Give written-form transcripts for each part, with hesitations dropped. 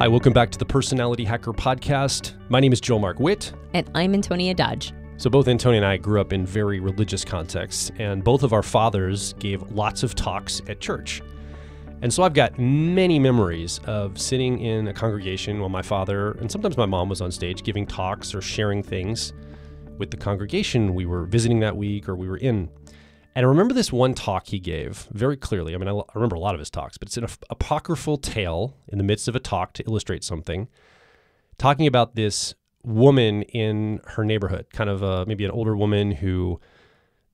Hi, welcome back to the Personality Hacker Podcast. My name is Joel Mark Witt. And I'm Antonia Dodge. So both Antonia and I grew up in very religious contexts, and both of our fathers gave lots of talks at church. And so I've got many memories of sitting in a congregation while my father, and sometimes my mom, was on stage giving talks or sharing things with the congregation we were visiting that week or we were in. And I remember this one talk he gave very clearly. I mean, I remember a lot of his talks, but it's an apocryphal tale in the midst of a talk to illustrate something, talking about this woman in her neighborhood, kind of maybe an older woman who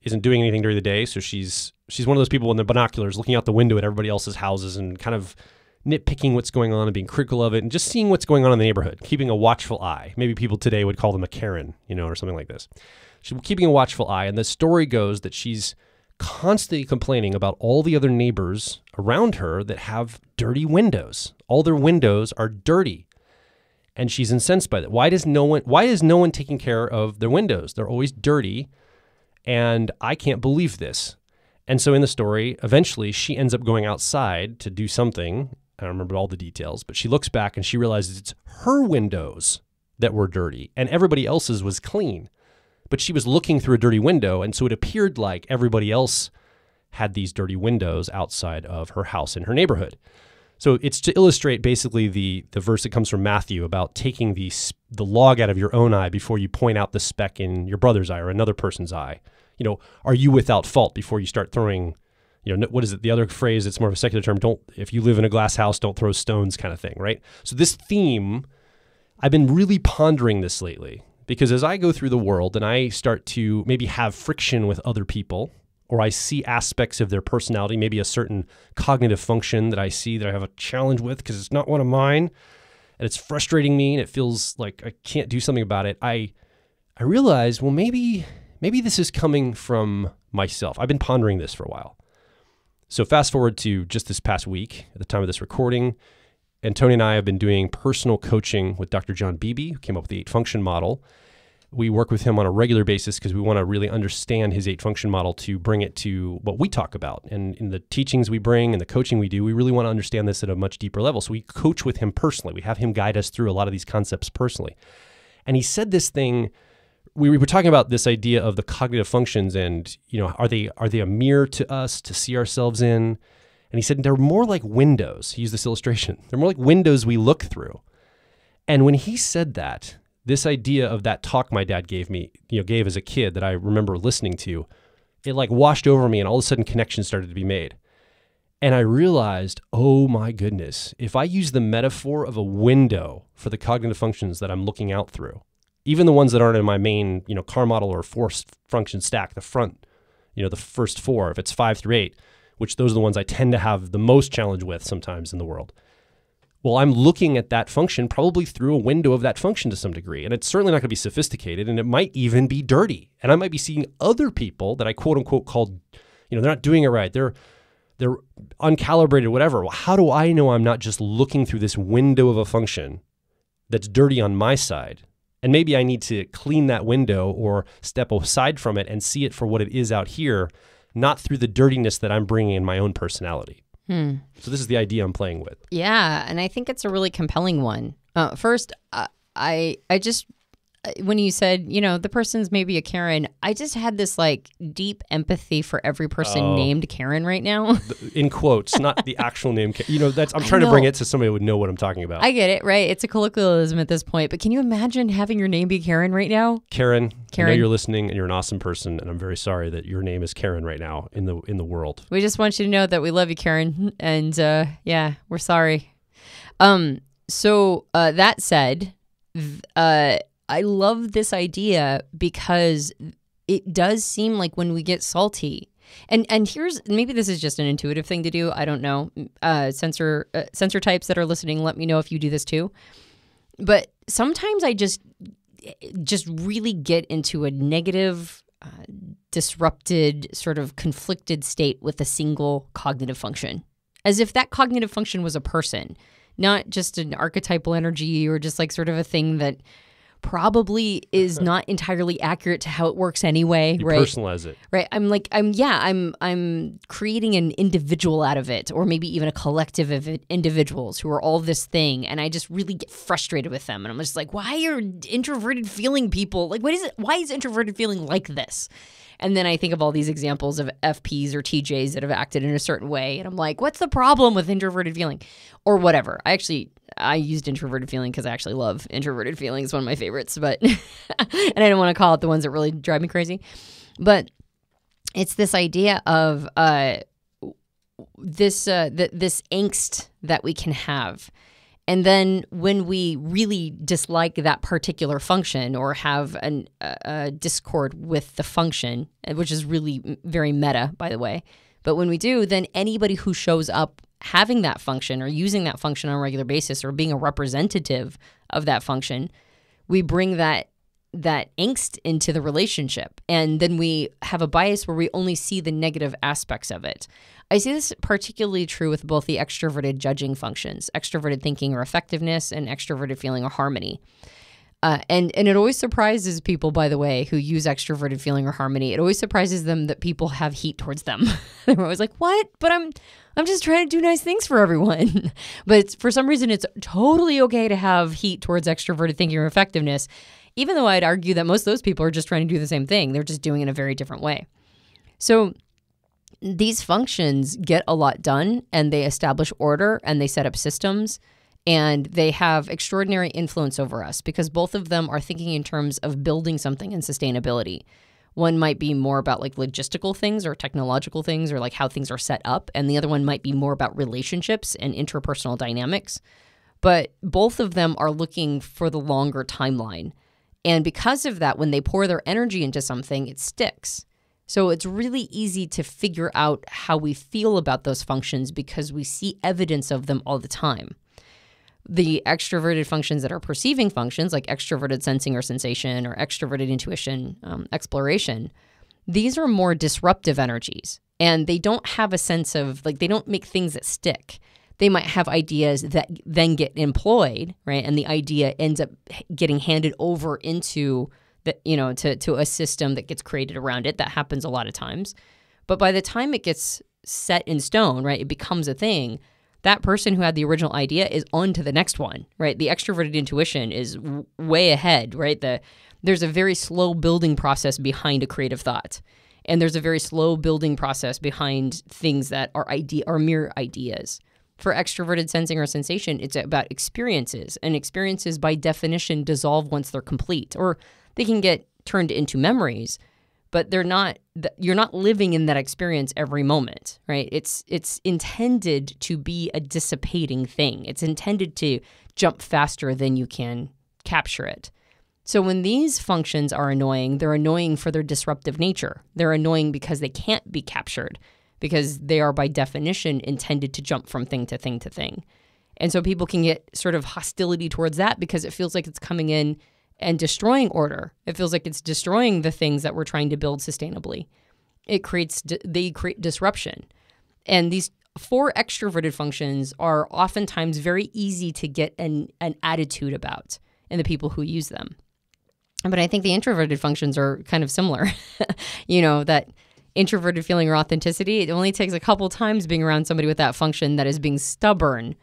isn't doing anything during the day. So she's one of those people in the binoculars looking out the window at everybody else's houses and kind of nitpicking what's going on and being critical of it and just seeing what's going on in the neighborhood, keeping a watchful eye. Maybe people today would call them a Karen, or something like this. She's keeping a watchful eye. And the story goes that she's constantly complaining about all the other neighbors around her that have dirty windows. All their windows are dirty. And she's incensed by that. Why is no one taking care of their windows? They're always dirty. And I can't believe this. And so in the story, eventually she ends up going outside to do something. I don't remember all the details, but she looks back and she realizes it's her windows that were dirty and everybody else's was clean. But she was looking through a dirty window, and so it appeared like everybody else had these dirty windows outside of her house in her neighborhood. So it's to illustrate basically the verse that comes from Matthew about taking the log out of your own eye before you point out the speck in your brother's eye or another person's eye. Are you without fault before you start throwing, what is it? The other phrase, it's more of a secular term, if you live in a glass house, don't throw stones kind of thing, right? So this theme, I've been really pondering this lately. Because as I go through the world and I start to maybe have friction with other people, or I see aspects of their personality, maybe a certain cognitive function that I see that I have a challenge with because it's not one of mine, and it's frustrating me and it feels like I can't do something about it, I realize, well, maybe this is coming from myself. I've been pondering this for a while. So fast forward to just this past week, at the time of this recording, Antonia and I have been doing personal coaching with Dr. John Beebe, who came up with the 8-function model. We work with him on a regular basis because we want to really understand his 8-function model to bring it to what we talk about. And in the teachings we bring and the coaching we do, we really want to understand this at a much deeper level. So we coach with him personally. We have him guide us through a lot of these concepts personally. And he said this thing, we were talking about this idea of the cognitive functions and, are they a mirror to us to see ourselves in? And he said, they're more like windows. He used this illustration. They're more like windows we look through. And when he said that, this idea of that talk my dad gave as a kid that I remember listening to, it like washed over me and all of a sudden connections started to be made. And I realized, oh my goodness, if I use the metaphor of a window for the cognitive functions that I'm looking out through, even the ones that aren't in my main, car model or force function stack, the front, the first 4, if it's 5 through 8, which those are the ones I tend to have the most challenge with sometimes in the world. Well, I'm looking at that function probably through a window of that function to some degree. And it's certainly not going to be sophisticated, and it might even be dirty. And I might be seeing other people that I quote unquote called, they're not doing it right. They're uncalibrated, whatever. Well, how do I know I'm not just looking through this window of a function that's dirty on my side? And maybe I need to clean that window or step aside from it and see it for what it is out here, not through the dirtiness that I'm bringing in my own personality. So this is the idea I'm playing with. Yeah, and I think it's a really compelling one. First, I just, when you said, the person's maybe a Karen, I just had this like deep empathy for every person named Karen right now. In quotes, not the actual name. I'm trying to bring it to somebody who would know what I'm talking about. I get it, right? It's a colloquialism at this point, but can you imagine having your name be Karen right now? Karen, I know you're listening and you're an awesome person, and I'm very sorry that your name is Karen right now in the world. We just want you to know that we love you, Karen, and we're sorry. So that said, I love this idea because it does seem like when we get salty, and here's, maybe this is just an intuitive thing to do. I don't know. Sensor types that are listening, let me know if you do this too. But sometimes I just really get into a negative, disrupted, sort of conflicted state with a single cognitive function, as if that cognitive function was a person, not just an archetypal energy or just like sort of a thing that probably is not entirely accurate to how it works anyway, You right? personalize it. Right. I'm creating an individual out of it, or maybe even a collective of individuals who are all this thing. And I just really get frustrated with them. And I'm just like, why are introverted feeling people? Like, what is it? Why is introverted feeling like this? And then I think of all these examples of FPs or TJs that have acted in a certain way. And I'm like, what's the problem with introverted feeling? Or whatever. I used introverted feeling because I actually love introverted feeling. It's one of my favorites. But and I don't want to call it the ones that really drive me crazy. But it's this idea of this angst that we can have. And then when we really dislike that particular function or have a discord with the function, which is really very meta, by the way, but when we do, then anybody who shows up having that function or using that function on a regular basis or being a representative of that function, we bring that angst into the relationship. And then we have a bias where we only see the negative aspects of it. I see this particularly true with both the extroverted judging functions, extroverted thinking or effectiveness, and extroverted feeling or harmony. And it always surprises people, by the way, who use extroverted feeling or harmony. It always surprises them that people have heat towards them. They're always like, what? But I'm just trying to do nice things for everyone. But for some reason, it's totally okay to have heat towards extroverted thinking or effectiveness, even though I'd argue that most of those people are just trying to do the same thing. They're just doing it in a very different way. So these functions get a lot done, and they establish order, and they set up systems, and they have extraordinary influence over us because both of them are thinking in terms of building something in sustainability. One might be more about like logistical things or technological things or like how things are set up, and the other one might be more about relationships and interpersonal dynamics. But both of them are looking for the longer timeline. And because of that, when they pour their energy into something, it sticks. So it's really easy to figure out how we feel about those functions because we see evidence of them all the time. The extroverted functions that are perceiving functions, like extroverted sensing or sensation or extroverted intuition, exploration, these are more disruptive energies. And they don't have a sense of, like, they don't make things that stick. They might have ideas that then get employed, right? And the idea ends up getting handed over into to a system that gets created around it. That happens a lot of times. But by the time it gets set in stone, right, it becomes a thing, that person who had the original idea is on to the next one, right? The extroverted intuition is way ahead, right? There's a very slow building process behind a creative thought. And there's a very slow building process behind things that are mere ideas. For extroverted sensing or sensation, it's about experiences. And experiences, by definition, dissolve once they're complete. Or they can get turned into memories, but you're not living in that experience every moment, right? It's intended to be a dissipating thing. It's intended to jump faster than you can capture it. So when these functions are annoying, they're annoying for their disruptive nature. They're annoying because they can't be captured, because they are by definition intended to jump from thing to thing to thing. And so people can get sort of hostility towards that because it feels like it's coming in and destroying order. It feels like it's destroying the things that we're trying to build sustainably. They create disruption. And these 4 extroverted functions are oftentimes very easy to get an attitude about in the people who use them. But I think the introverted functions are kind of similar. That introverted feeling or authenticity, it only takes a couple times being around somebody with that function that is being stubborn,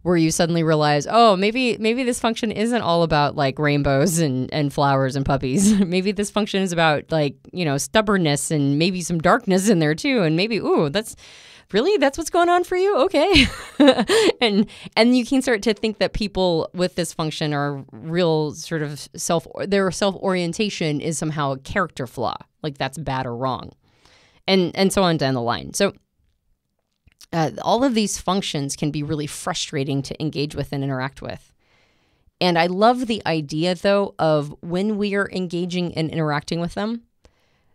where you suddenly realize, oh, maybe this function isn't all about like rainbows and flowers and puppies. Maybe this function is about like, stubbornness and maybe some darkness in there too. And maybe, that's what's going on for you? Okay. and you can start to think that people with this function are real sort of their self-orientation is somehow a character flaw. Like that's bad or wrong. And so on down the line. So all of these functions can be really frustrating to engage with and interact with. And I love the idea, though, of when we are engaging and interacting with them,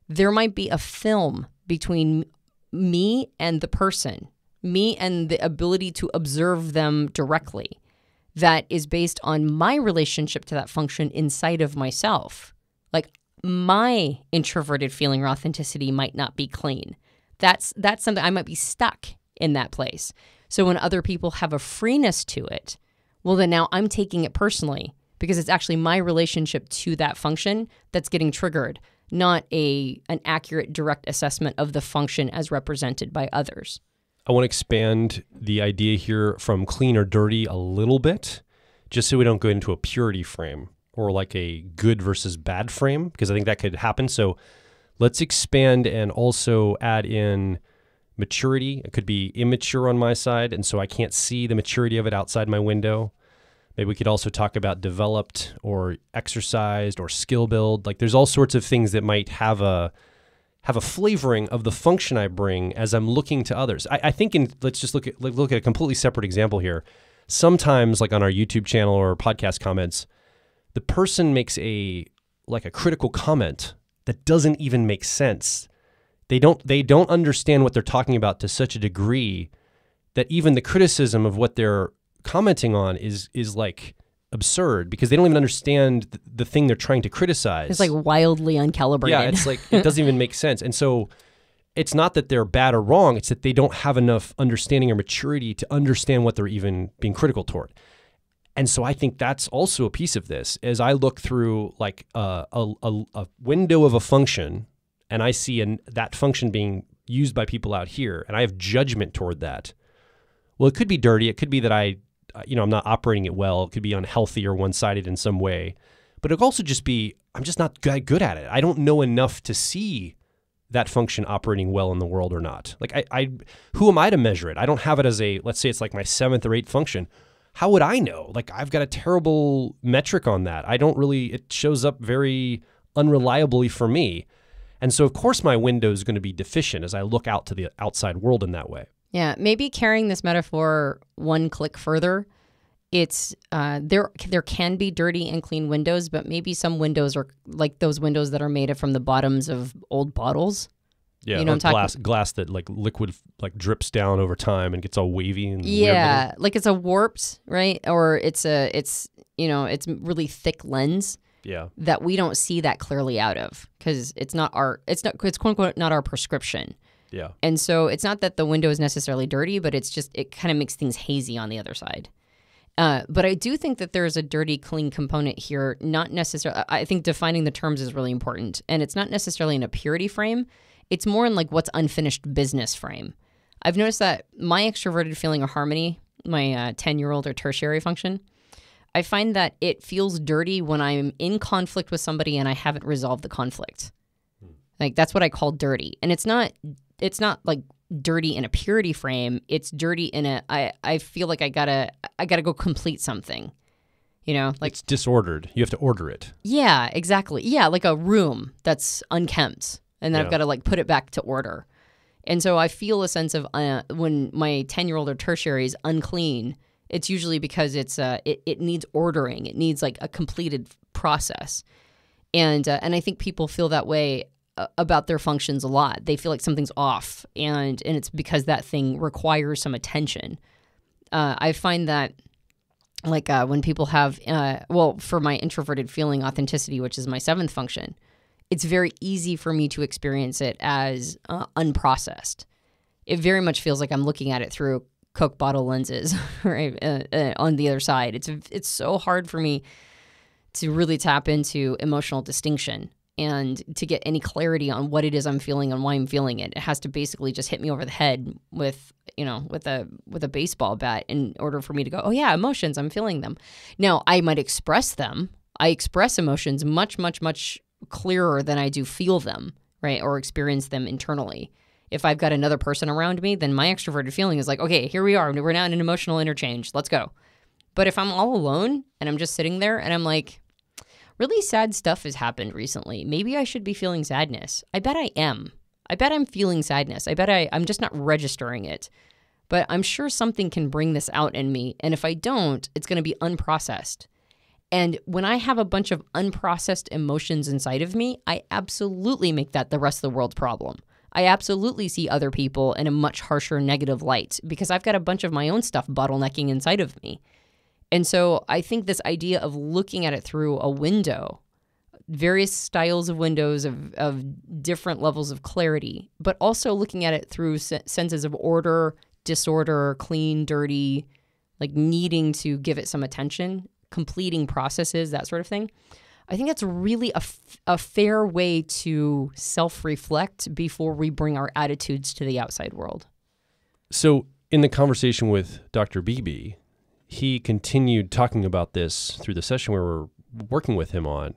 there might be a film between me and the person, me and the ability to observe them directly, that is based on my relationship to that function inside of myself. Like my introverted feeling or authenticity might not be clean. That's something I might be stuck in that place. So when other people have a freeness to it, well, then now I'm taking it personally because it's actually my relationship to that function that's getting triggered, not an accurate, direct assessment of the function as represented by others. I want to expand the idea here from clean or dirty a little bit, just so we don't go into a purity frame or like a good versus bad frame, because I think that could happen. So let's expand and also add in maturity. It could be immature on my side, and so I can't see the maturity of it outside my window. Maybe we could also talk about developed or exercised or skill build. Like there's all sorts of things that might have a flavoring of the function I bring as I'm looking to others. I think let's just look at a completely separate example here. Sometimes, like on our YouTube channel or podcast comments, the person makes a critical comment that doesn't even make sense. They don't understand what they're talking about to such a degree that even the criticism of what they're commenting on is like absurd, because they don't even understand the thing they're trying to criticize. It's like wildly uncalibrated. Yeah, it's like it doesn't even make sense. And so it's not that they're bad or wrong, it's that they don't have enough understanding or maturity to understand what they're even being critical toward. And so I think that's also a piece of this. As I look through like a window of a function and I see that function being used by people out here and I have judgment toward that. Well, it could be dirty. It could be that I'm not operating it well. It could be unhealthy or one-sided in some way. But it could also just be, I'm just not good at it. I don't know enough to see that function operating well in the world or not. Like who am I to measure it? I don't have it as let's say it's like my 7th or 8th function. How would I know? Like I've got a terrible metric on that. It shows up very unreliably for me. And so of course my window is going to be deficient as I look out to the outside world in that way. Yeah, maybe carrying this metaphor one click further, it's there can be dirty and clean windows, but maybe some windows are like those windows that are made from the bottoms of old bottles. Yeah, you know, glass that like liquid like drips down over time and gets all wavy and yeah, like it's a warped, right? Or it's really thick lens. Yeah, that we don't see that clearly out of because it's quote unquote not our prescription. Yeah. And so it's not that the window is necessarily dirty, but it's just, it kind of makes things hazy on the other side. But I do think that there's a dirty, clean component here, not necessarily, I think defining the terms is really important. And it's not necessarily in a purity frame. It's more in like what's unfinished business frame. I've noticed that my extroverted feeling of harmony, my 10-year-old or tertiary function, I find that it feels dirty when I'm in conflict with somebody and I haven't resolved the conflict. Like that's what I call dirty. And it's not like dirty in a purity frame. It's dirty in I feel like I gotta go complete something, like it's disordered. You have to order it. Yeah, exactly. Yeah. Like a room that's unkempt and then I've got to like put it back to order. And so I feel a sense of when my 10-year-old or tertiary is unclean, it's usually because it needs ordering. It needs like a completed process. And I think people feel that way about their functions a lot. They feel like something's off, and it's because that thing requires some attention. I find that like when people have, for my introverted feeling authenticity, which is my 7th function, it's very easy for me to experience it as unprocessed. It very much feels like I'm looking at it through Coke bottle lenses right, on the other side. It's so hard for me to really tap into emotional distinction and to get any clarity on what it is I'm feeling and why I'm feeling it. It has to basically just hit me over the head with a baseball bat in order for me to go, oh yeah, emotions, I'm feeling them. Now, I might express them. I express emotions much, much, much clearer than I do feel them, right? Or experience them internally. If I've got another person around me, then my extroverted feeling is like, okay, here we are. We're now in an emotional interchange. Let's go. But if I'm all alone and I'm just sitting there and I'm like, really sad stuff has happened recently. Maybe I should be feeling sadness. I bet I am. I bet I'm feeling sadness. I bet I'm just not registering it. But I'm sure something can bring this out in me. And if I don't, it's going to be unprocessed. And when I have a bunch of unprocessed emotions inside of me, I absolutely make that the rest of the world's problem. I absolutely see other people in a much harsher negative light because I've got a bunch of my own stuff bottlenecking inside of me. And so I think this idea of looking at it through a window, various styles of windows of different levels of clarity, but also looking at it through senses of order, disorder, clean, dirty, like needing to give it some attention, completing processes, that sort of thing. I think that's really a fair way to self-reflect before we bring our attitudes to the outside world. So in the conversation with Dr. Beebe, he continued talking about this through the session we were working with him on.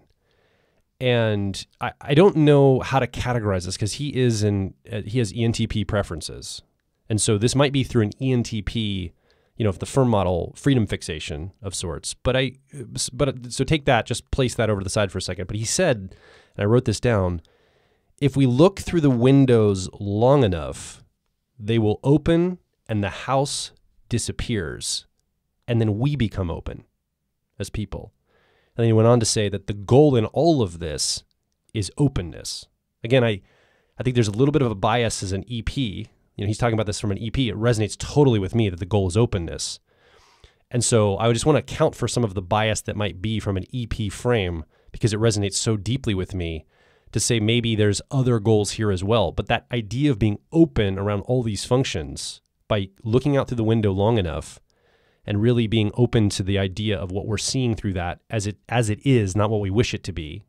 And I don't know how to categorize this because he has ENTP preferences. And so this might be through an ENTP, the firm model freedom fixation of sorts. So take that, just place that over to the side for a second. But he said, and I wrote this down, if we look through the windows long enough, they will open and the house disappears. And then we become open as people. And then he went on to say that the goal in all of this is openness. Again, I think there's a little bit of a bias as an EP. He's talking about this from an EP. It resonates totally with me that the goal is openness. And so I just want to account for some of the bias that might be from an EP frame because it resonates so deeply with me to say maybe there's other goals here as well. But that idea of being open around all these functions by looking out through the window long enough and really being open to the idea of what we're seeing through that as it is, not what we wish it to be,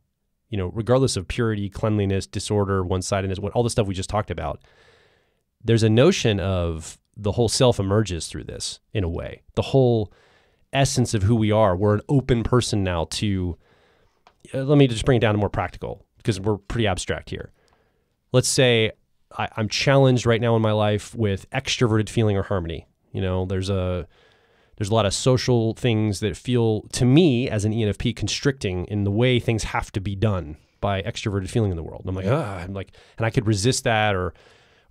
regardless of purity, cleanliness, disorder, one-sidedness, all the stuff we just talked about. There's a notion of the whole self emerges through this in a way. The whole essence of who we are. We're an open person now to, let me just bring it down to more practical because we're pretty abstract here. Let's say I'm challenged right now in my life with extroverted feeling or harmony. There's a lot of social things that feel, to me, as an ENFP, constricting in the way things have to be done by extroverted feeling in the world. And I'm like, and I could resist that or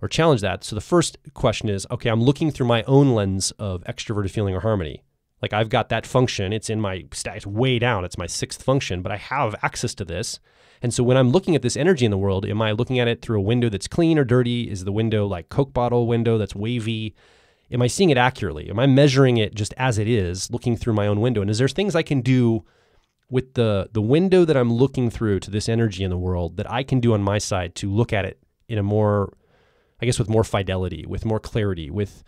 challenge that. So the first question is, okay, I'm looking through my own lens of extroverted feeling or harmony. Like I've got that function. It's in my stack. It's way down. It's my 6th function, but I have access to this. And so when I'm looking at this energy in the world, am I looking at it through a window that's clean or dirty? Is the window like Coke bottle window that's wavy? Am I seeing it accurately? Am I measuring it just as it is, looking through my own window? And is there things I can do with the window that I'm looking through to this energy in the world that I can do on my side to look at it in a more, with more fidelity, with more clarity, with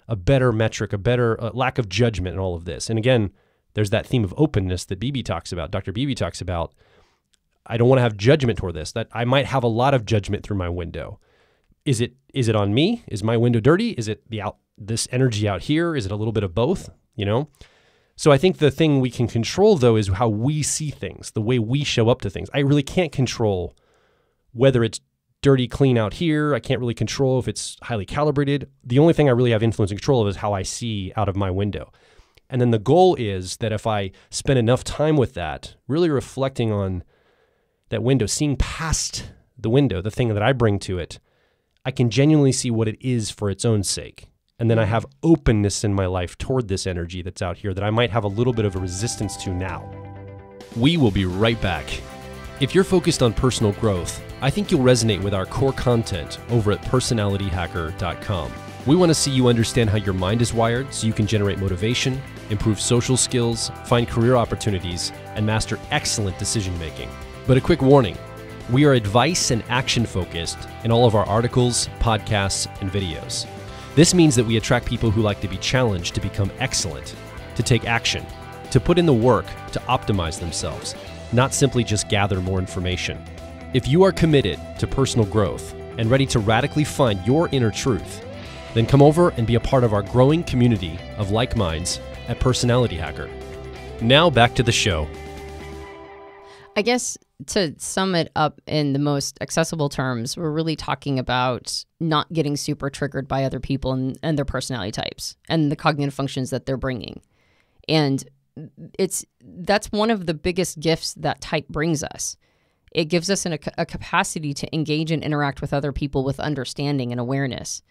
a better metric, a better lack of judgment in all of this? And again, there's that theme of openness that Beebe talks about, Dr. Beebe talks about. I don't want to have judgment toward this, that I might have a lot of judgment through my window. Is it on me? Is my window dirty? Is it this energy out here? Is it a little bit of both? So I think the thing we can control, though, is how we see things, the way we show up to things. I really can't control whether it's dirty, clean out here. I can't really control if it's highly calibrated. The only thing I really have influence and control of is how I see out of my window. And then the goal is that if I spend enough time with that, really reflecting on that window, seeing past the window, the thing that I bring to it, I can genuinely see what it is for its own sake. And then I have openness in my life toward this energy that's out here that I might have a little bit of a resistance to now. We will be right back. If you're focused on personal growth, I think you'll resonate with our core content over at personalityhacker.com. We want to see you understand how your mind is wired so you can generate motivation, improve social skills, find career opportunities, and master excellent decision making. But a quick warning, we are advice and action focused in all of our articles, podcasts, and videos. This means that we attract people who like to be challenged to become excellent, to take action, to put in the work to optimize themselves, not simply just gather more information. If you are committed to personal growth and ready to radically find your inner truth, then come over and be a part of our growing community of like minds at Personality Hacker. Now back to the show. I guess to sum it up in the most accessible terms, we're really talking about not getting super triggered by other people and their personality types and the cognitive functions that they're bringing. And that's one of the biggest gifts that type brings us. It gives us a capacity to engage and interact with other people with understanding and awareness.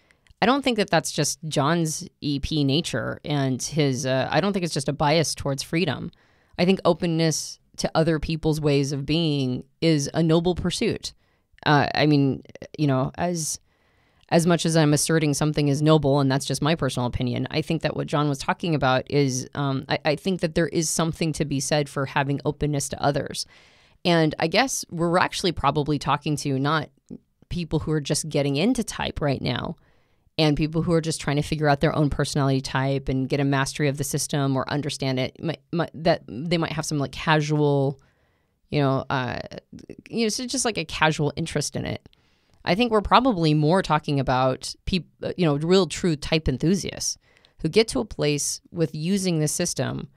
I don't think that that's just John's EP nature and his, I don't think it's just a bias towards freedom. I think openness to other people's ways of being is a noble pursuit. I mean, as much as I'm asserting something is noble, and that's just my personal opinion, I think that what John was talking about is, I think that there is something to be said for having openness to others. And I guess we're actually probably talking to not people who are just getting into type right now. and people who are just trying to figure out their own personality type and get a mastery of the system or understand it, that they might have some like casual, so just like a casual interest in it. I think we're probably more talking about people, real true type enthusiasts who get to a place with using the system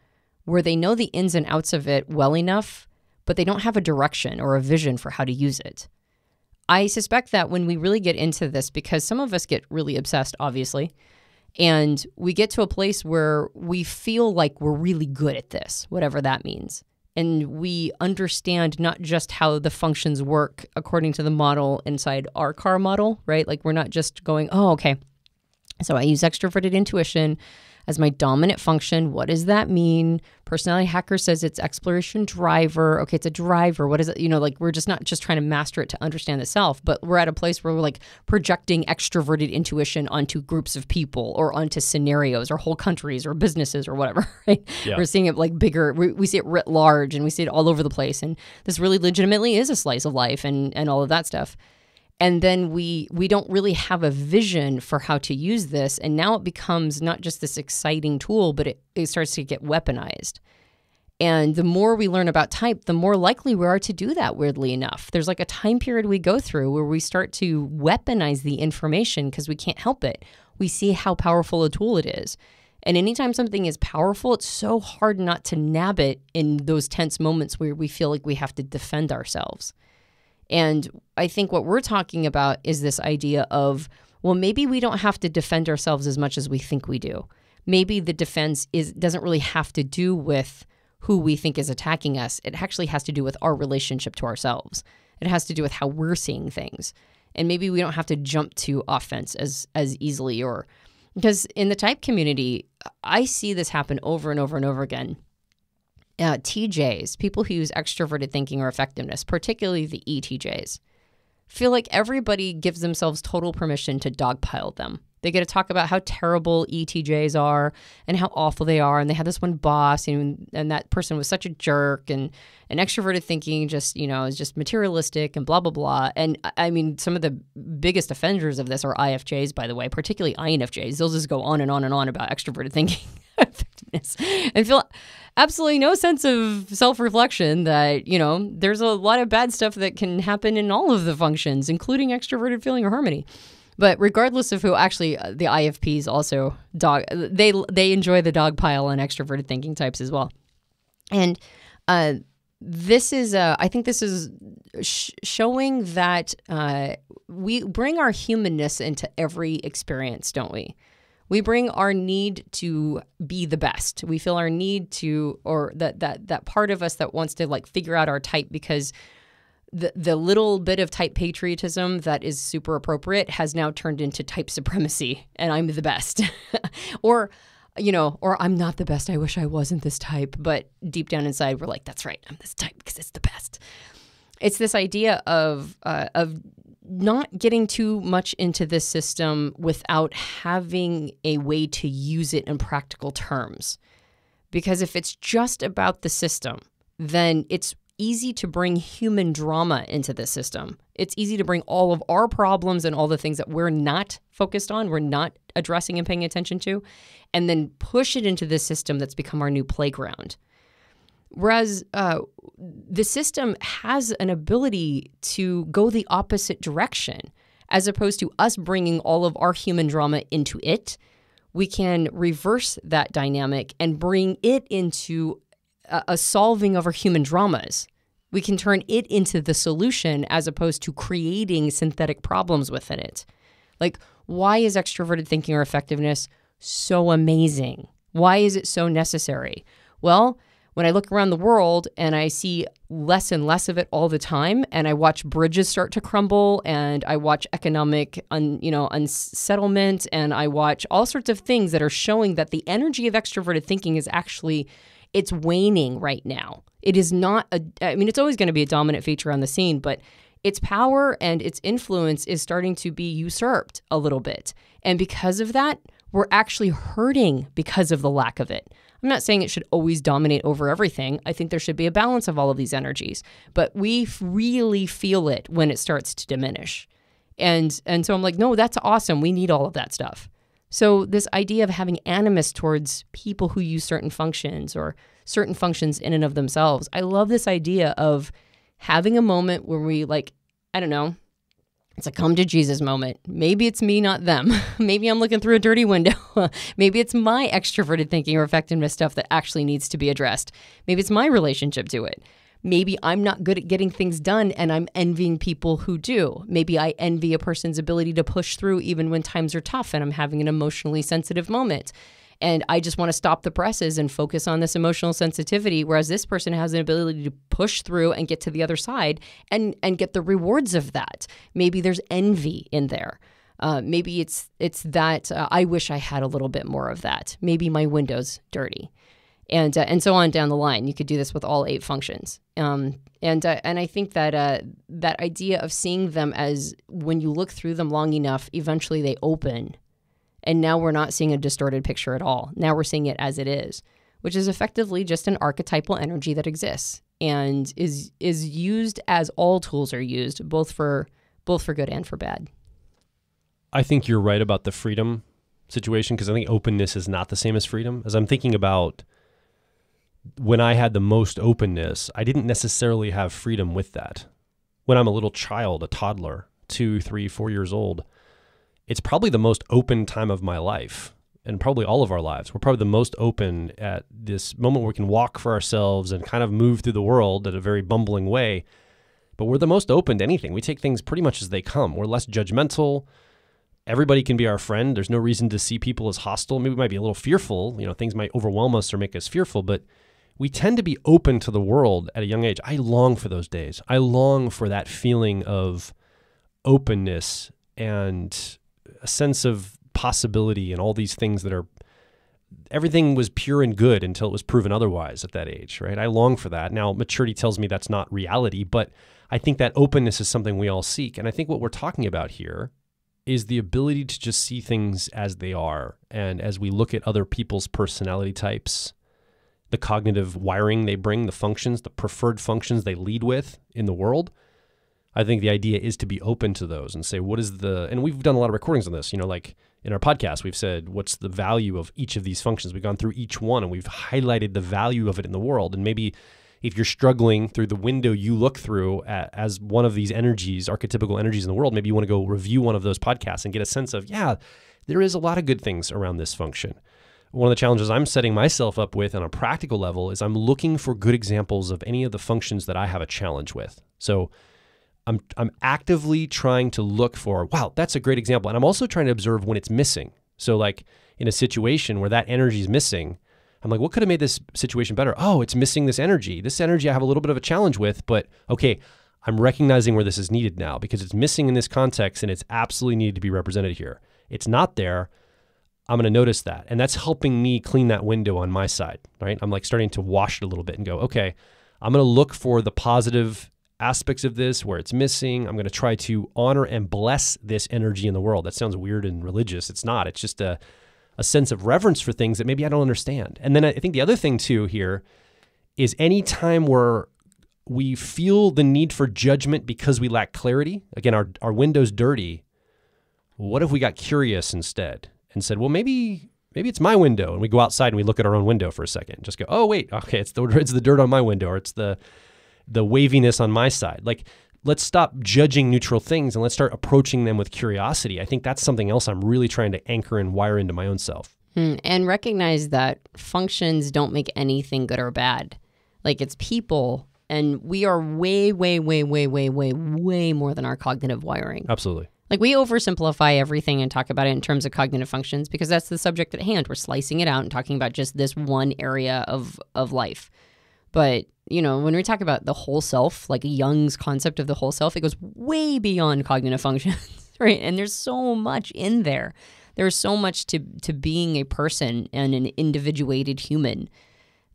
where they know the ins and outs of it well enough, but they don't have a direction or a vision for how to use it. I suspect that when we really get into this, because some of us get really obsessed, obviously, and we get to a place where we feel like we're really good at this, whatever that means. And we understand not just how the functions work according to the model inside our car model, right? Like we're not just going, oh, okay, so I use extroverted intuition as my dominant function. What does that mean? Personality Hacker says it's exploration driver. Okay, it's a driver. What is it? We're just not just trying to master it to understand the self, but we're at a place where we're like projecting extroverted intuition onto groups of people or onto scenarios or whole countries or businesses or whatever, right? Yeah. We're seeing it like bigger. We see it writ large and we see it all over the place. And this really legitimately is a slice of life and all of that stuff. And then we don't really have a vision for how to use this. And now it becomes not just this exciting tool, but it starts to get weaponized. And the more we learn about type, the more likely we are to do that, weirdly enough. There's like a time period we go through where we start to weaponize the information because we can't help it. We see how powerful a tool it is. And anytime something is powerful, it's so hard not to nab it in those tense moments where we feel like we have to defend ourselves. And I think what we're talking about is this idea of, well, maybe we don't have to defend ourselves as much as we think we do. Maybe the defense doesn't really have to do with who we think is attacking us. It actually has to do with our relationship to ourselves. It has to do with how we're seeing things. And maybe we don't have to jump to offense as easily, or because in the type community, I see this happen over and over and over again. TJs, people who use extroverted thinking or effectiveness, particularly the ETJs, feel like everybody gives themselves total permission to dogpile them. They get to talk about how terrible ETJs are and how awful they are. And they had this one boss and that person was such a jerk, and extroverted thinking just, is just materialistic and blah, blah, blah. And I mean, some of the biggest offenders of this are IFJs, by the way, particularly INFJs. They'll just go on and on and on about extroverted thinking effectiveness and feel absolutely no sense of self-reflection that, there's a lot of bad stuff that can happen in all of the functions, including extroverted feeling or harmony. But regardless of who, actually, the IFPs also they enjoy the dog pile on extroverted thinking types as well. And this is, I think this is showing that we bring our humanness into every experience, don't we? We bring our need to be the best. We feel our need to, or that part of us that wants to like figure out our type, because the little bit of type patriotism that is super appropriate has now turned into type supremacy, and I'm the best. or I'm not the best. I wish I wasn't this type. But deep down inside, we're like, that's right, I'm this type because it's the best. It's this idea of not getting too much into this system without having a way to use it in practical terms. Because if it's just about the system, then it's easy to bring human drama into the system. It's easy to bring all of our problems and all the things that we're not focused on, we're not addressing and paying attention to, and then push it into this system that's become our new playground. Whereas the system has an ability to go the opposite direction. As opposed to us bringing all of our human drama into it, we can reverse that dynamic and bring it into a solving of our human dramas. We can turn it into the solution as opposed to creating synthetic problems within it. Like, why is extroverted thinking or effectiveness so amazing? Why is it so necessary? Well, when I look around the world and I see less and less of it all the time, and I watch bridges start to crumble, and I watch economic unsettlement, and I watch all sorts of things that are showing that the energy of extroverted thinking is actually, it's waning right now. It is not it's always going to be a dominant feature on the scene, but its power and its influence is starting to be usurped a little bit. And because of that, we're actually hurting because of the lack of it. I'm not saying it should always dominate over everything. I think there should be a balance of all of these energies, but we really feel it when it starts to diminish. And so I'm like, no, that's awesome. We need all of that stuff. So this idea of having animus towards people who use certain functions or certain functions in and of themselves, I love this idea of having a moment where we like, I don't know, it's a come to Jesus moment. Maybe it's me, not them. Maybe I'm looking through a dirty window. Maybe it's my extroverted thinking or effectiveness stuff that actually needs to be addressed. Maybe it's my relationship to it. Maybe I'm not good at getting things done and I'm envying people who do. Maybe I envy a person's ability to push through even when times are tough and I'm having an emotionally sensitive moment. And I just want to stop the presses and focus on this emotional sensitivity, whereas this person has an ability to push through and get to the other side and get the rewards of that. Maybe there's envy in there. Maybe it's that I wish I had a little bit more of that. Maybe my window's dirty. And so on down the line. You could do this with all 8 functions. And I think that that idea of seeing them as when you look through them long enough, eventually they open. And now we're not seeing a distorted picture at all. Now we're seeing it as it is, which is effectively just an archetypal energy that exists and is used as all tools are used, both for good and for bad. I think you're right about the freedom situation, because I think openness is not the same as freedom. As I'm thinking about when I had the most openness, I didn't necessarily have freedom with that. When I'm a little child, a toddler, 2, 3, 4 years old, it's probably the most open time of my life, and probably all of our lives. We're probably the most open at this moment where we can walk for ourselves and kind of move through the world in a very bumbling way. But we're the most open to anything. We take things pretty much as they come. We're less judgmental. Everybody can be our friend. There's no reason to see people as hostile. Maybe we might be a little fearful. Things might overwhelm us or make us fearful, but we tend to be open to the world at a young age. I long for those days. I long for that feeling of openness and a sense of possibility and all these things that are, everything was pure and good until it was proven otherwise at that age, right? I long for that. Now, maturity tells me that's not reality, but I think that openness is something we all seek. And I think what we're talking about here is the ability to just see things as they are. And as we look at other people's personality types, the cognitive wiring they bring, the functions, the preferred functions they lead with in the world, I think the idea is to be open to those and say, and we've done a lot of recordings on this, like in our podcast, we've said, what's the value of each of these functions? We've gone through each one and we've highlighted the value of it in the world. And maybe if you're struggling through the window you look through as one of these energies, archetypical energies in the world, maybe you want to go review one of those podcasts and get a sense of, yeah, there is a lot of good things around this function. One of the challenges I'm setting myself up with on a practical level is I'm looking for good examples of any of the functions that I have a challenge with. So I'm actively trying to look for, wow, that's a great example. And I'm also trying to observe when it's missing. So like in a situation where that energy is missing, I'm like, what could have made this situation better? Oh, it's missing this energy. This energy I have a little bit of a challenge with, but okay, I'm recognizing where this is needed now because it's missing in this context and it's absolutely needed to be represented here. It's not there. I'm going to notice that. And that's helping me clean that window on my side, right? I'm like starting to wash it a little bit and go, okay, I'm going to look for the positive aspects of this where it's missing. I'm going to try to honor and bless this energy in the world. That sounds weird and religious. It's not. It's just a sense of reverence for things that maybe I don't understand. And then I think the other thing too here is any time where we feel the need for judgment because we lack clarity, again, our window's dirty. What if we got curious instead and said, well, maybe it's my window, and we go outside and we look at our own window for a second and just go, oh, wait, okay, it's the dirt on my window, or it's the waviness on my side. Like, let's stop judging neutral things and let's start approaching them with curiosity. I think that's something else I'm really trying to anchor and wire into my own self. And recognize that functions don't make anything good or bad. Like, it's people, and we are way, way, way, way, way, way, way more than our cognitive wiring. Absolutely. Like, we oversimplify everything and talk about it in terms of cognitive functions because that's the subject at hand. We're slicing it out and talking about just this one area of life. But, when we talk about the whole self, like Jung's concept of the whole self, it goes way beyond cognitive functions, right? And there's so much in there. There's so much to being a person and an individuated human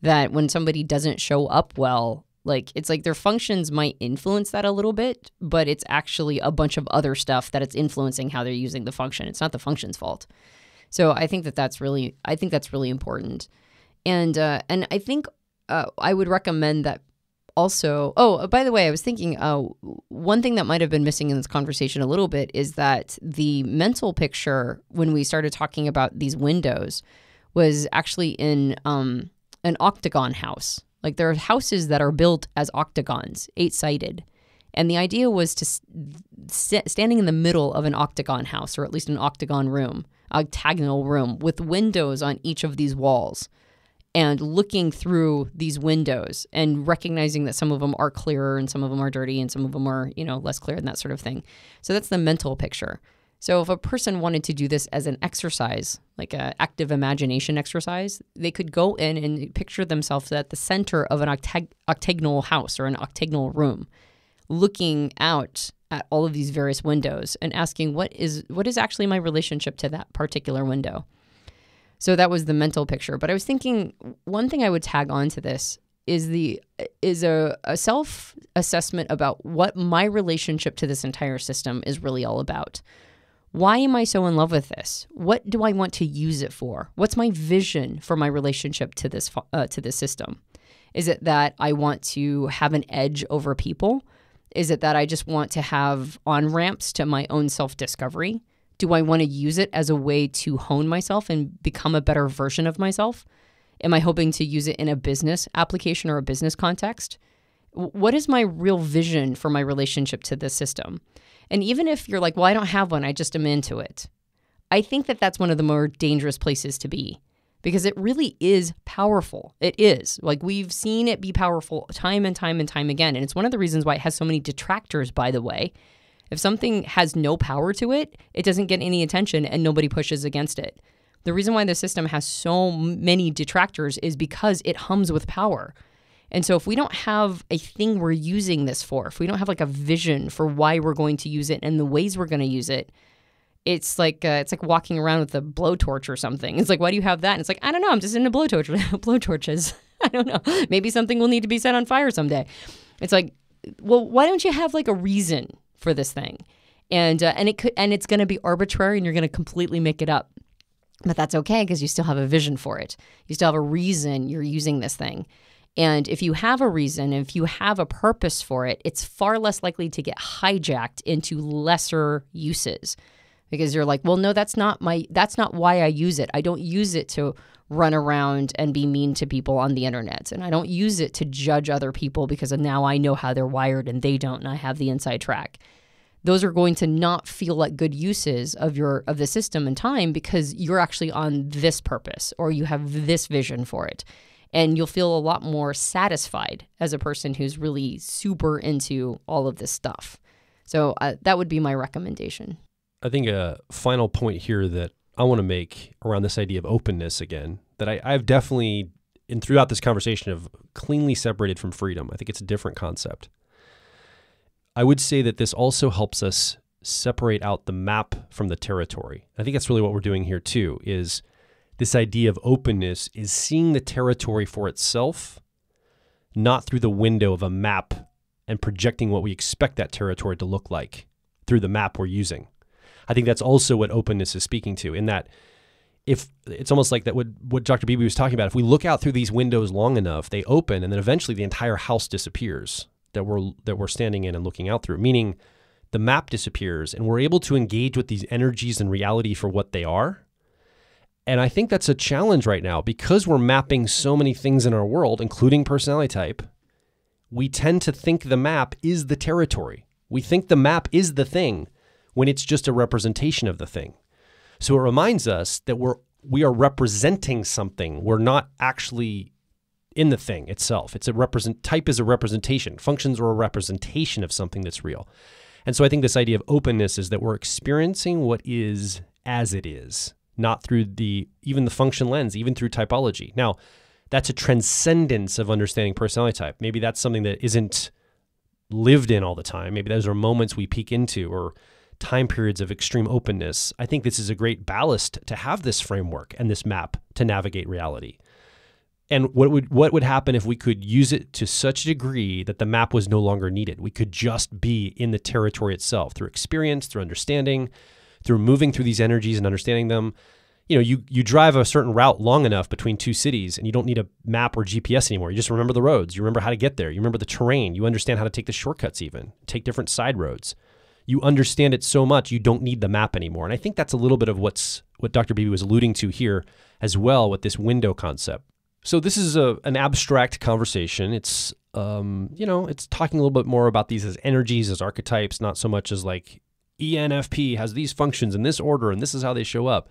that when somebody doesn't show up well, like, it's like their functions might influence that a little bit, but it's actually a bunch of other stuff that it's influencing how they're using the function. It's not the function's fault. So I think that's really important. And I think I would recommend that also, by the way, I was thinking one thing that might have been missing in this conversation a little bit is that the mental picture when we started talking about these windows was actually in an octagon house. Like there are houses that are built as octagons, 8-sided. And the idea was to standing in the middle of an octagon house, or at least an octagonal room with windows on each of these walls, and looking through these windows and recognizing that some of them are clearer and some of them are dirty and some of them are, less clear and that sort of thing. So that's the mental picture. So if a person wanted to do this as an exercise, like an active imagination exercise, they could go in and picture themselves at the center of an octagonal house or an octagonal room, looking out at all of these various windows and asking what is actually my relationship to that particular window. So that was the mental picture. But I was thinking one thing I would tag on to this is a self-assessment about what my relationship to this entire system is really all about. Why am I so in love with this? What do I want to use it for? What's my vision for my relationship to this system? Is it that I want to have an edge over people? Is it that I just want to have on-ramps to my own self-discovery? Do I want to use it as a way to hone myself and become a better version of myself? Am I hoping to use it in a business application or a business context? What is my real vision for my relationship to this system? And even if you're like, well, I don't have one, I just am into it. I think that that's one of the more dangerous places to be because it really is powerful. It is. Like we've seen it be powerful time and time and time again. And it's one of the reasons why it has so many detractors, by the way. If something has no power to it, it doesn't get any attention and nobody pushes against it. The reason why the system has so many detractors is because it hums with power. And so if we don't have a thing we're using this for, if we don't have like a vision for why we're going to use it and the ways we're going to use it, it's like walking around with a blowtorch or something. It's like, why do you have that? And it's like, I don't know. I'm just into blowtorches. I don't know. Maybe something will need to be set on fire someday. It's like, well, why don't you have like a reason for this thing? And it's going to be arbitrary and you're going to completely make it up. But that's okay because you still have a vision for it. You still have a reason you're using this thing. And if you have a reason, if you have a purpose for it, it's far less likely to get hijacked into lesser uses because you're like, well, no, that's not why I use it. I don't use it to run around and be mean to people on the internet. And I don't use it to judge other people because now I know how they're wired and they don't, and I have the inside track. Those are going to not feel like good uses of the system and time because you're actually on this purpose or you have this vision for it. And you'll feel a lot more satisfied as a person who's really super into all of this stuff. So that would be my recommendation. I think a final point here that I want to make around this idea of openness again, that I've definitely, and throughout this conversation, have cleanly separated from freedom. I think it's a different concept. I would say that this also helps us separate out the map from the territory. I think that's really what we're doing here too, is this idea of openness is seeing the territory for itself, not through the window of a map and projecting what we expect that territory to look like through the map we're using. I think that's also what openness is speaking to, in that if it's almost like that what Dr. Beebe was talking about, if we look out through these windows long enough, they open and then eventually the entire house disappears that we're standing in and looking out through, meaning the map disappears and we're able to engage with these energies and reality for what they are. And I think that's a challenge right now because we're mapping so many things in our world, including personality type. We tend to think the map is the territory. We think the map is the thing when it's just a representation of the thing. So it reminds us that we are representing something. We're not actually in the thing itself. Type is a representation. Functions are a representation of something that's real. And so I think this idea of openness is that we're experiencing what is as it is, not through even the function lens, even through typology. Now, that's a transcendence of understanding personality type. Maybe that's something that isn't lived in all the time. Maybe those are moments we peek into or time periods of extreme openness. I think this is a great ballast to have this framework and this map to navigate reality. And what would happen if we could use it to such a degree that the map was no longer needed? We could just be in the territory itself through experience, through understanding, through moving through these energies and understanding them. you drive a certain route long enough between two cities and you don't need a map or GPS anymore. You just remember the roads. You remember how to get there. You remember the terrain. You understand how to take the shortcuts even, take different side roads. You understand it so much you don't need the map anymore. And I think that's a little bit of what Dr. Beebe was alluding to here as well with this window concept. So this is an abstract conversation. It's it's talking a little bit more about these as energies, as archetypes, not so much as like ENFP has these functions in this order and this is how they show up.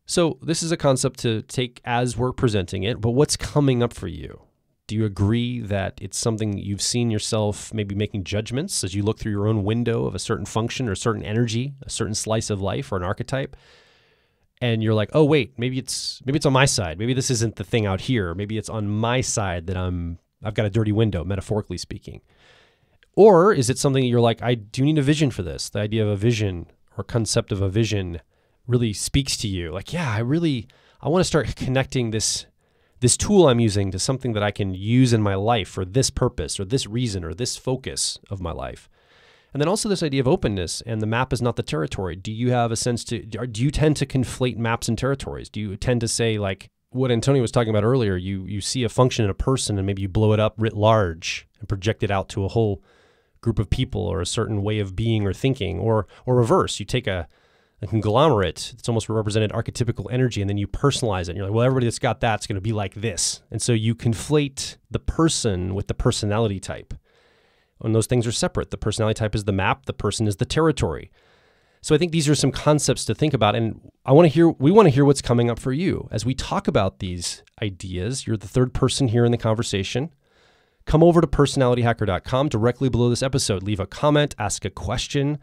So this is a concept to take as we're presenting it, but what's coming up for you? Do you agree that it's something that you've seen yourself maybe making judgments as you look through your own window of a certain function or a certain energy, a certain slice of life or an archetype? And you're like, oh, wait, maybe it's on my side. Maybe this isn't the thing out here. Maybe it's on my side that I've got a dirty window, metaphorically speaking. Or is it something that you're like, I do need a vision for this? The idea of a vision or concept of a vision really speaks to you. Like, yeah, I want to start connecting this tool I'm using to something that I can use in my life for this purpose or this reason or this focus of my life. And then also this idea of openness and the map is not the territory. Do you have a sense do you tend to conflate maps and territories? Do you tend to say, like what Antonia was talking about earlier, you see a function in a person and maybe you blow it up writ large and project it out to a whole group of people or a certain way of being or thinking, or reverse, you take a conglomerate, it's almost represented archetypical energy, and then you personalize it. And you're like, well, everybody that's got that's going to be like this. And so you conflate the person with the personality type. And those things are separate. The personality type is the map, the person is the territory. So I think these are some concepts to think about. And we want to hear what's coming up for you. As we talk about these ideas, you're the third person here in the conversation. Come over to personalityhacker.com directly below this episode. Leave a comment, ask a question,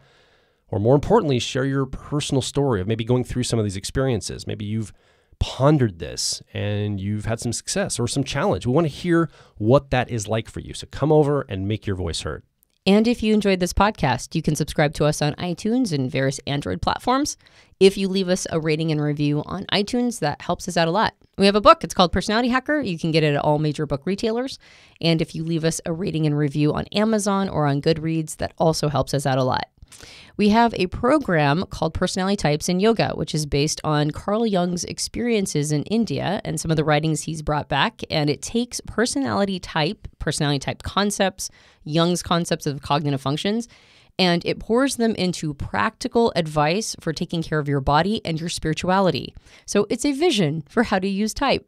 or more importantly, share your personal story of maybe going through some of these experiences. Maybe you've pondered this and you've had some success or some challenge. We want to hear what that is like for you. So come over and make your voice heard. And if you enjoyed this podcast, you can subscribe to us on iTunes and various Android platforms. If you leave us a rating and review on iTunes, that helps us out a lot. We have a book. It's called Personality Hacker. You can get it at all major book retailers. And if you leave us a rating and review on Amazon or on Goodreads, that also helps us out a lot. We have a program called Personality Types in Yoga, which is based on Carl Jung's experiences in India and some of the writings he's brought back. And it takes personality type concepts, Jung's concepts of cognitive functions, and it pours them into practical advice for taking care of your body and your spirituality. So it's a vision for how to use type.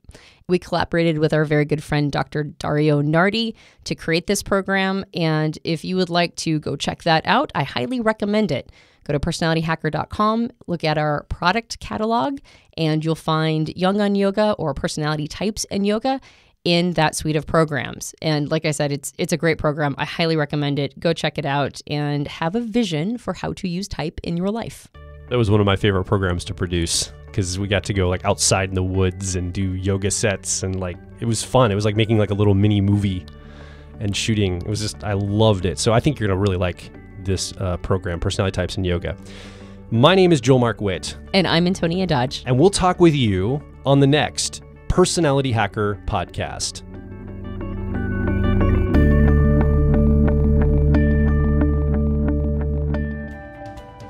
We collaborated with our very good friend, Dr. Dario Nardi, to create this program. And if you would like to go check that out, I highly recommend it. Go to personalityhacker.com, look at our product catalog, and you'll find Jung on Yoga or Personality Types and Yoga in that suite of programs. And like I said, it's a great program. I highly recommend it. Go check it out and have a vision for how to use type in your life. That was one of my favorite programs to produce because we got to go like outside in the woods and do yoga sets, and like it was fun. It was like making like a little mini movie and shooting. It was just, I loved it. So I think you're going to really like this program, Personality Types in Yoga. My name is Joel Mark Witt. And I'm Antonia Dodge. And we'll talk with you on the next Personality Hacker podcast.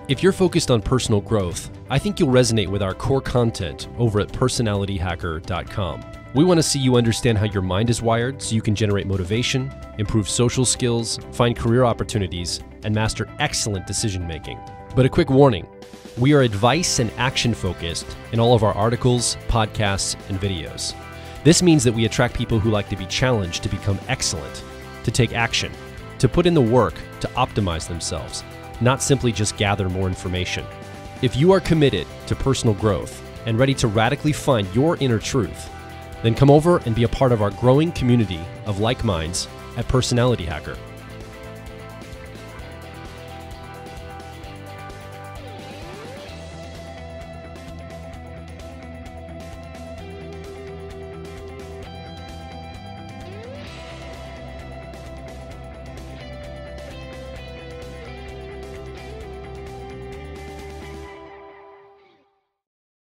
If you're focused on personal growth, I think you'll resonate with our core content over at personalityhacker.com. We want to see you understand how your mind is wired so you can generate motivation, improve social skills, find career opportunities, and master excellent decision making. But a quick warning. We are advice and action focused in all of our articles, podcasts, and videos. This means that we attract people who like to be challenged to become excellent, to take action, to put in the work to optimize themselves, not simply just gather more information. If you are committed to personal growth and ready to radically find your inner truth, then come over and be a part of our growing community of like minds at Personality Hacker.